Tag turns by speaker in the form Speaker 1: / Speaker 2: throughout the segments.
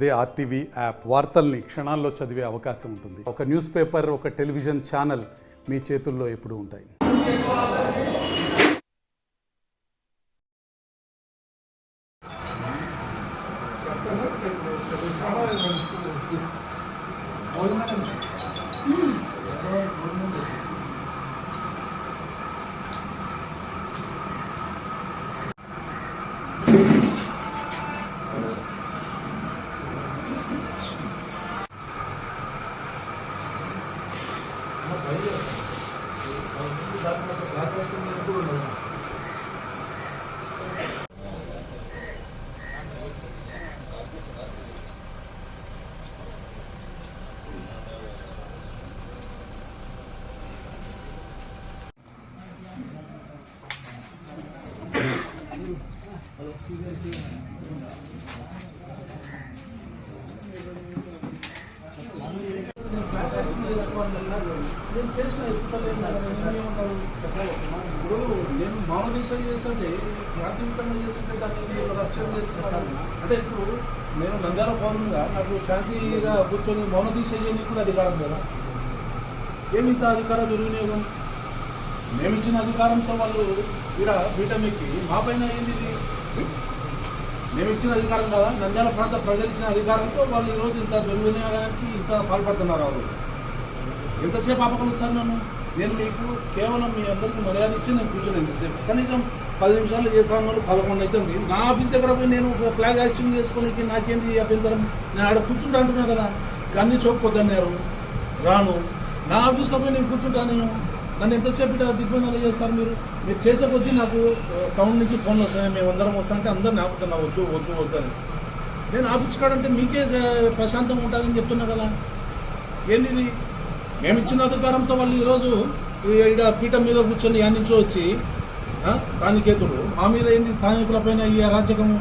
Speaker 1: అదే RTV app వార్తల్ని క్షణాల్లో చదివే అవకాశం ఉంటుంది. ఒక న్యూస్ పేపర్, ఒక టెలివిజన్ ఛానల్ మీ చేతుల్లో ఎప్పుడూ ఉంటాయి.
Speaker 2: నేను మానవీకరణ చేస్తుంటే ప్రాథమికంగా చేస్తుంటే దాన్ని రక్షణ చేస్తున్నారు. అంటే ఇప్పుడు నేను నంద్యాల పౌరునిగా నాకు శాంతిగా కూర్చొని మౌన దీక్ష చేయడానికి కూడా అధికారం లేదా? ఏమి ఇంత అధికార దుర్వినియోగం? మేము ఇచ్చిన అధికారంతో వాళ్ళు ఇక్కడ బీటమెక్కి మా పైన ఏంది? మేము ఇచ్చిన అధికారం కదా, నంద్యాల ప్రాంత ప్రజలు ఇచ్చిన అధికారంతో వాళ్ళు ఈరోజు ఇంత దుర్వినియోగానికి ఇంత పాల్పడుతున్నారు. వాళ్ళు ఎంతసేపు ఆపగలరు సార్? నేను మీకు కేవలం మీ అందరికీ మర్యాద ఇచ్చి నేను కూర్చొని ఎంతసేపు కనీసం 10 నిమిషాలు చేసాను. వాళ్ళు 11 అవుతుంది. నా ఆఫీస్ దగ్గర పోయి నేను ఫ్లాగ్ యాక్షన్ చేసుకోనికి నాకేంది అభ్యంతరం? నేను ఆడ కూర్చుంటా అంటున్నా కదా. గాంధీ చౌక్ పొద్దున్నారు రాను, నా ఆఫీస్లో పోయి నేను కూర్చుంటాను. నన్ను ఎంతసేపు ఇట్లా దిగ్బంధాలు చేస్తారు మీరు? మీరు చేసే కొద్దీ నాకు టౌన్ నుంచి ఫోన్లు వస్తాయి, మేము అందరం వస్తామంటే అందరిని ఆపుతున్నా వచ్చు వద్దని. నేను ఆఫీస్ కాడంటే మీకే ప్రశాంతంగా ఉంటుందని చెప్తున్నా కదా. ఏంది? మేము ఇచ్చిన అధికారంతో వాళ్ళు ఈరోజు ఇక్కడ పీఠం మీద కూర్చొని యాడ్ నుంచి వచ్చి స్థానికేతుడు మా మీద ఏంది స్థానికుల పైన ఈ అరాచకము?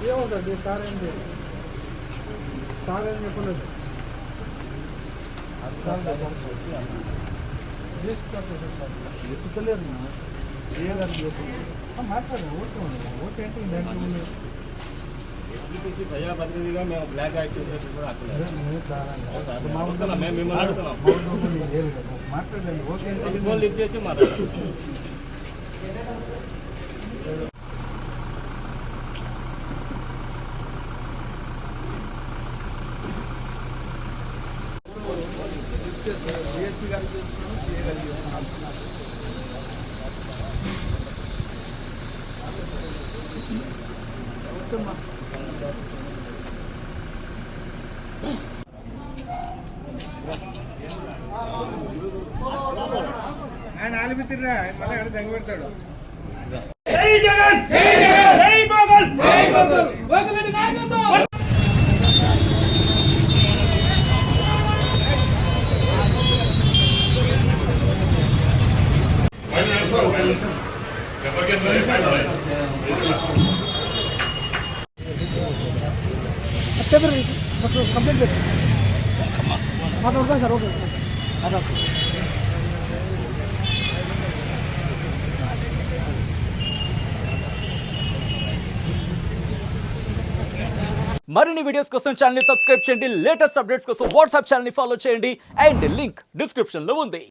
Speaker 2: ఏమవుతుంది సార్? ఏంటి సార్ ఏం చెప్పలేదు. ఎత్తుతలేరు మాట్లాడు. ఓటు ఏంటి?
Speaker 3: ప్రజాప్రతినిధిగా మేము బ్లాక్ యాక్టివిటీస్ కూడా
Speaker 2: మాట్లాడండి.
Speaker 3: ఓకే లిఫ్ట్ చేసి మాట్లాడాలి.
Speaker 2: డిఎస్పీ గారికి చేస్తున్నాను, సిఏ గారికి చేస్తున్నాను. ఆయన ఆలిపితిరా మళ్ళీ ఎక్కడ దగ్గర పెడతాడు. జై జగన్, జై జగన్, జై గోగల్, జై గోగల్, గోగల్ నాయకత్వం. కంప్లీట్ చేస్తాను సార్. ఓకే
Speaker 4: మరిన్ని వీడియోస్ కోసం ఛానల్ ని సబ్స్క్రైబ్ చేయండి. లేటెస్ట్ అప్డేట్స్ కోసం వాట్సాప్ ఛానల్ ని ఫాలో చేయండి. అండ్ లింక్ డిస్క్రిప్షన్ లో ఉంది.